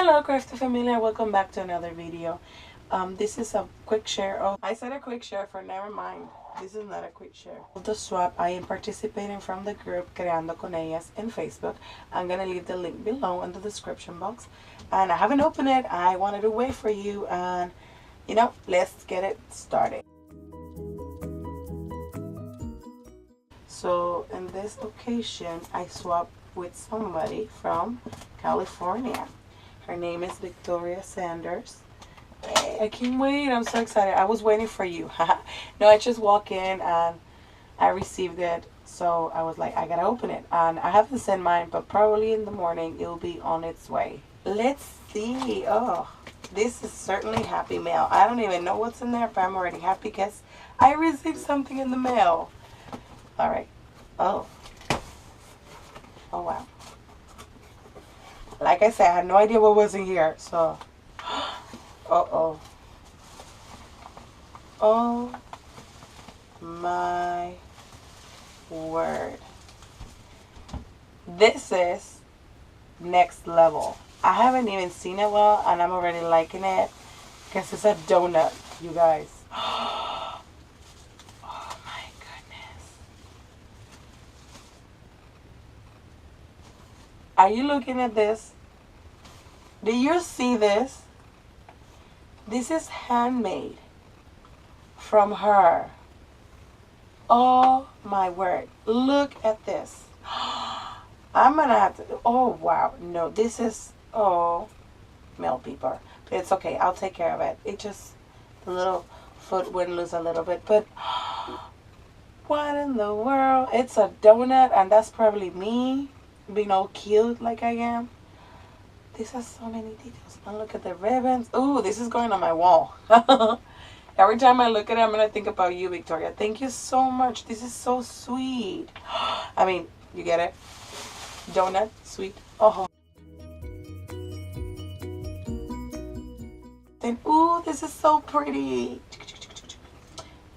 Hello Crafty family, welcome back to another video. This is a quick share. Oh, I said a quick share for never mind. This is not a quick share. The swap, I am participating from the group Creando con Ellas in Facebook. I'm going to leave the link below in the description box. And I haven't opened it. I wanted to wait for you and, let's get it started. So in this occasion, I swapped with somebody from California. Her name is Victoria Sanders. Hey, I can't wait. I'm so excited. I was waiting for you. No, I just walked in and I received it. So I was like, I gotta open it. And I haven't sent mine, but probably in the morning it will be on its way. Let's see. Oh, this is certainly happy mail. I don't even know what's in there, but I'm already happy because I received something in the mail. All right. Oh. Oh, wow. Like I said, I had no idea what was in here, so. Uh-oh. Oh my word. This is next level. I haven't even seen it well, and I'm already liking it because it's a donut, you guys. Oh my goodness. Are you looking at this? Do you see this? This is handmade from her. Oh my word. Look at this. I'm gonna have to, oh wow. No, this is, oh, mail paper. But it's okay, I'll take care of it. It just, the little foot went loose a little bit. But what in the world? It's a donut, and that's probably me being all cute like I am. This has so many details. And look at the ribbons. Ooh, this is going on my wall. Every time I look at it, I'm going to think about you, Victoria. Thank you so much. This is so sweet. I mean, you get it? Donut, sweet. Oh. Then, ooh, this is so pretty.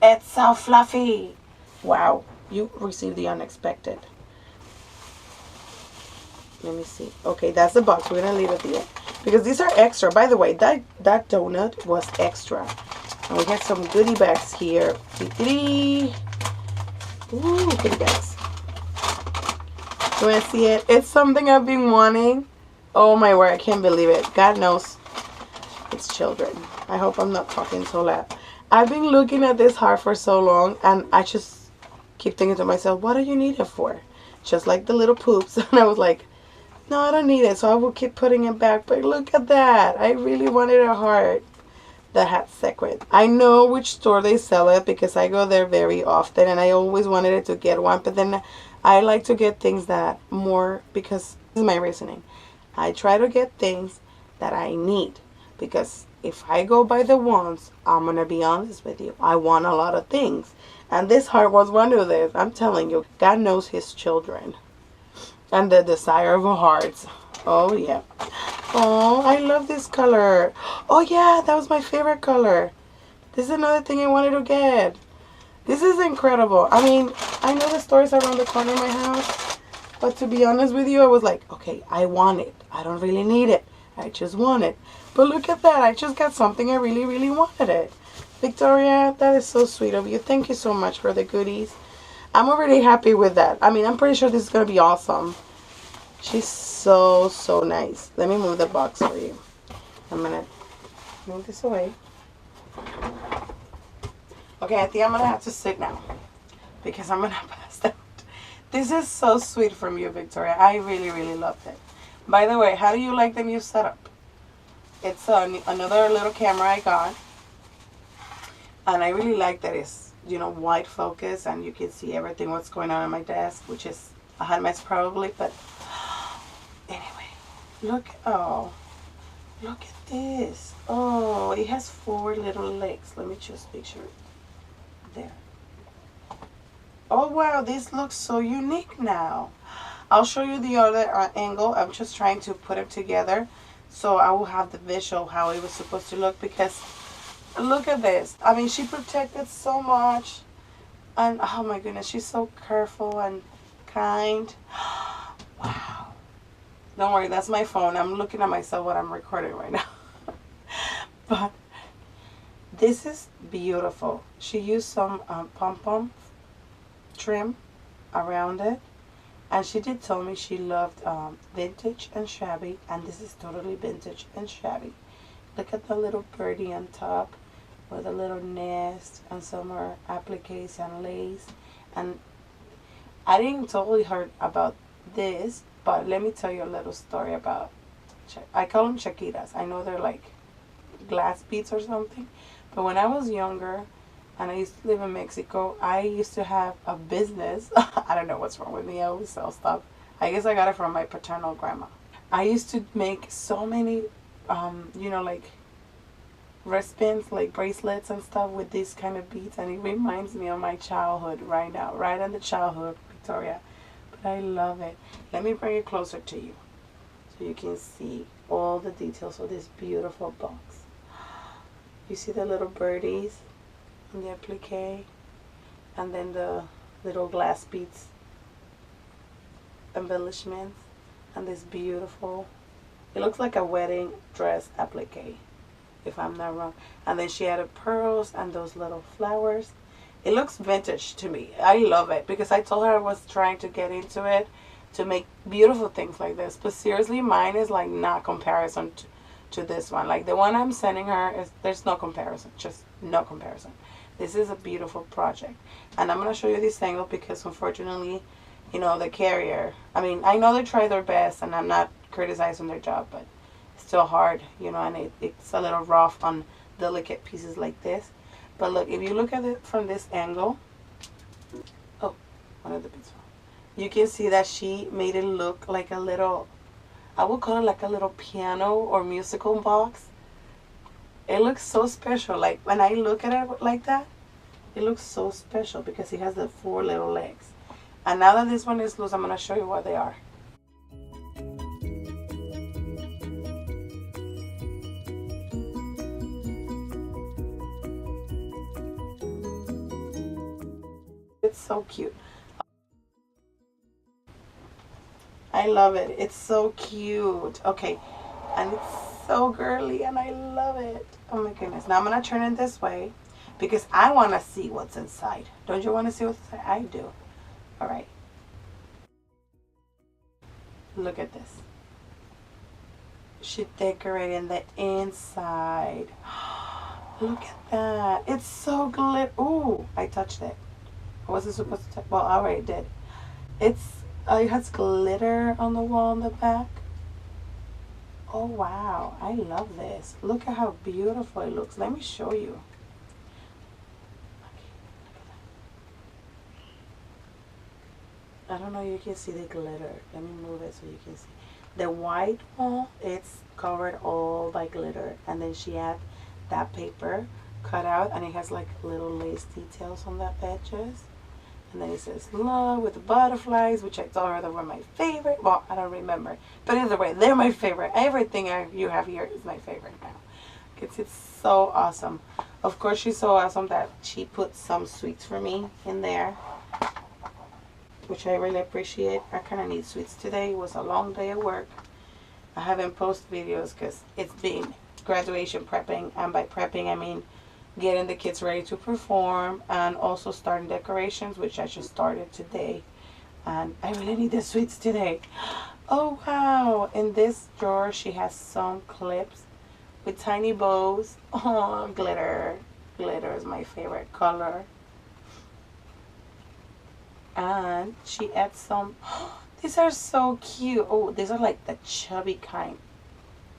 It's so fluffy. Wow, you received the unexpected. Let me see. Okay, that's the box. We're going to leave it there. Because these are extra. By the way, that donut was extra. And we got some goodie bags here. Ooh, goodie bags. You want to see it? It's something I've been wanting. Oh my word, I can't believe it. God knows it's children. I hope I'm not talking so loud. I've been looking at this heart for so long, and I just keep thinking to myself, what do you need it for? Just like the little poops. And I was like, no, I don't need it, so I will keep putting it back. But look at that. I really wanted a heart that had sequin. I know which store they sell it because I go there very often, and I always wanted it to get one. But then I like to get things that more, because this is my reasoning. I try to get things that I need, because if I go by the ones, I'm going to be honest with you, I want a lot of things. And this heart was one of those. I'm telling you, God knows his children. And the desire of our hearts. Oh, yeah. Oh, I love this color. Oh, yeah, that was my favorite color. This is another thing I wanted to get. This is incredible. I mean, I know the store is around the corner of my house. But to be honest with you, I was like, okay, I want it. I don't really need it. I just want it. But look at that. I just got something I really, really wanted it. Victoria, that is so sweet of you. Thank you so much for the goodies. I'm already happy with that. I mean, I'm pretty sure this is going to be awesome. She's so, so nice. Let me move the box for you. I'm going to move this away. Okay, I think I'm going to have to sit now because I'm going to pass out. This is so sweet from you, Victoria. I really, really loved it. By the way, how do you like the new setup? It's another little camera I got. And I really like that it's, wide focus, and you can see everything what's going on my desk, which is a hot mess probably, but anyway, look at this. Oh, it has 4 little legs. Let me just make sure. There. Oh wow, this looks so unique now. I'll show you the other angle. I'm just trying to put it together so I will have the visual how it was supposed to look, because look at this. I mean, she protected so much. And oh my goodness, she's so careful and kind. Wow. Don't worry, that's my phone. I'm looking at myself what I'm recording right now. But this is beautiful. She used some pom-pom trim around it. And she did tell me she loved vintage and shabby. And this is totally vintage and shabby. Look at the little birdie on top with a little nest and some more appliques and lace. And I didn't totally heard about this, but let me tell you a little story about, I call them chaquitas. I know they're like glass beads or something. But when I was younger and I used to live in Mexico, I used to have a business. I don't know what's wrong with me. I always sell stuff. I guess I got it from my paternal grandma. I used to make so many, like wristbands, like bracelets and stuff with these kind of beads. And it reminds me of my childhood right now. Right in the childhood, Victoria. But I love it. Let me bring it closer to you so you can see all the details of this beautiful box. You see the little birdies and the applique, and then the little glass beads embellishments, and this beautiful, it looks like a wedding dress applique, if I'm not wrong. And then she added pearls and those little flowers. It looks vintage to me. I love it because I told her I was trying to get into it to make beautiful things like this. But seriously, mine is like not comparison to this one. Like the one I'm sending her, there's no comparison. Just no comparison. This is a beautiful project. And I'm going to show you this angle because unfortunately, the carrier, I mean, I know they try their best and I'm not criticizing their job, but it's still hard, and it's a little rough on delicate pieces like this. But look, if you look at it from this angle, oh, one of the bits, you can see that she made it look like a little, I would call it like a little piano or musical box. It looks so special. Like when I look at it like that, it looks so special because it has the 4 little legs. And now that this one is loose, I'm going to show you what they are. It's so cute. I love it. It's so cute. Okay. And it's so girly and I love it. Oh my goodness. Now I'm going to turn it this way because I want to see what's inside. Don't you want to see what's inside? I do. All right. Look at this. She decorated the inside. Look at that. It's so glitter. Ooh, I touched it. I wasn't supposed to touch. Well, I already did. It has glitter on the wall in the back. Oh, wow. I love this. Look at how beautiful it looks. Let me show you. I don't know if you can see the glitter. Let me move it so you can see. The white wall, it's covered all by glitter. And then she had that paper cut out and it has like little lace details on the edges. And then it says love with the butterflies, which I told her they were my favorite. Well, I don't remember. But either way, they're my favorite. Everything you have here is my favorite now. It's so awesome. Of course, she's so awesome that she put some sweets for me in there, which I really appreciate. I kind of need sweets today. It was a long day at work. I haven't posted videos because it's been graduation prepping. And by prepping, I mean getting the kids ready to perform and also starting decorations, which I just started today. And I really need the sweets today. Oh, wow. In this drawer, she has some clips with tiny bows. Oh, glitter. Glitter is my favorite color. And she adds some, these are so cute. Oh, these are like the chubby kind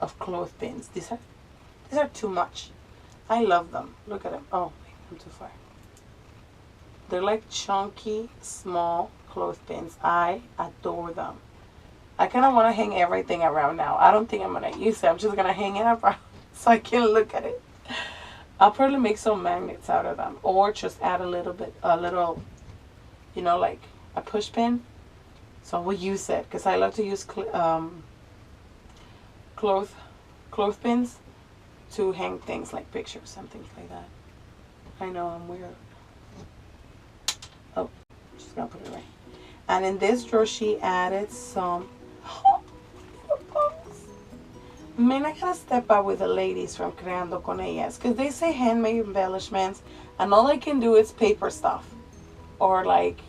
of clothespins. These are too much. I love them. Look at them. Oh, wait, I'm too far. They're like chunky, small clothespins. I adore them. I kind of want to hang everything around now. I don't think I'm going to use it. I'm just going to hang it around so I can look at it. I'll probably make some magnets out of them or just add a little, like a push pin. So we'll use it because I love to use clothespins to hang things like pictures and things like that. I know I'm weird. Oh, just gonna put it away. And in this drawer, she added some Man, I gotta step up with the ladies from Creando con Ellas, because they say handmade embellishments, and all I can do is paper stuff, or like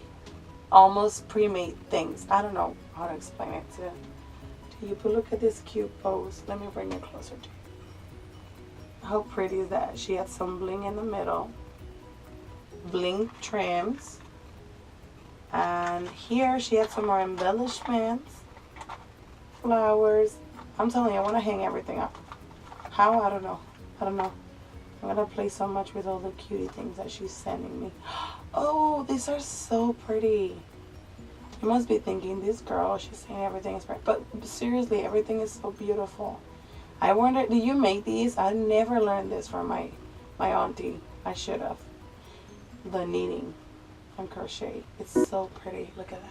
almost pre-made things. I don't know how to explain it to you, but look at this cute pose. Let me bring it closer to you. How pretty is that? She had some bling in the middle, bling trims, and here she had some more embellishments, flowers. I'm telling you, I want to hang everything up. How? I don't know. I don't know. I'm gonna play so much with all the cutie things that she's sending me. Oh, these are so pretty. You must be thinking, this girl, she's saying everything is right. But seriously, everything is so beautiful. I wonder, do you make these? I never learned this from my auntie. I should have. The knitting and crochet. It's so pretty. Look at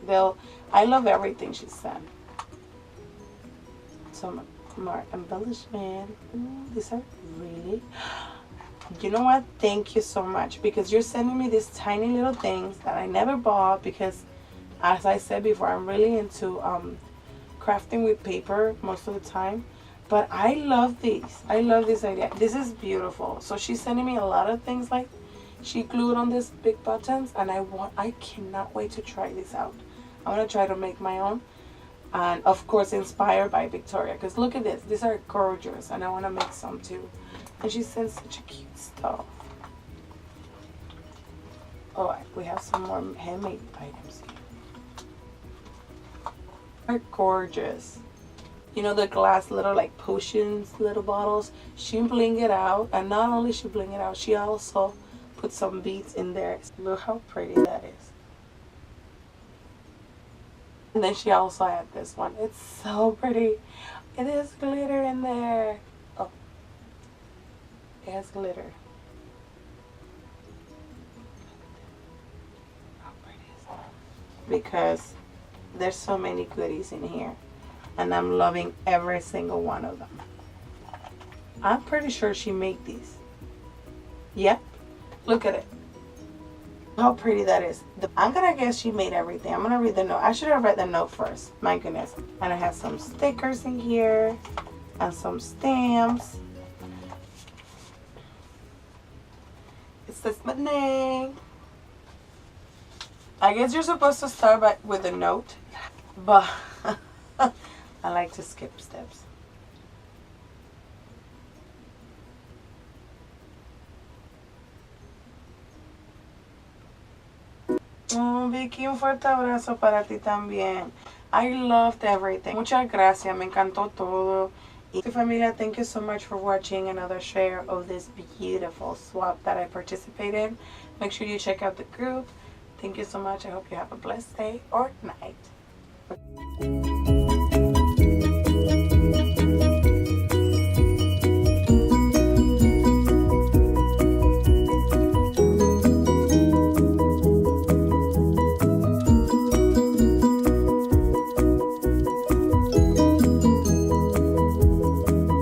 that. I love everything she sent. Some more embellishment. Ooh, these are really, you know what, thank you so much, because you're sending me these tiny little things that I never bought, because as I said before, I'm really into crafting with paper most of the time. But I love these. I love this idea. This is beautiful. So she's sending me a lot of things, like she glued on these big buttons, and I cannot wait to try this out. I want to try to make my own. And of course inspired by Victoria, because look at this, these are gorgeous, and I want to make some too. And she sends such a cute stuff. Oh, we have some more handmade items here. They're gorgeous. You know, the glass little like potions, little bottles. She blinged it out, and not only she blinged it out, she also put some beads in there. Look how pretty that is. And then she also had this one. It's so pretty. It has glitter in there. Oh, it has glitter. How pretty is that? Because there's so many goodies in here, and I'm loving every single one of them. I'm pretty sure she made these. Yep. Look at it. How pretty that is. I'm gonna guess she made everything. I'm gonna read the note. I should have read the note first. My goodness. And I have some stickers in here and some stamps. It says my name. I guess you're supposed to start with a note, but I like to skip steps. Vicky, un fuerte abrazo para ti también. I loved everything. Muchas gracias, me encantó todo. Y familia, thank you so much for watching another share of this beautiful swap that I participated in. Make sure you check out the group. Thank you so much. I hope you have a blessed day or night.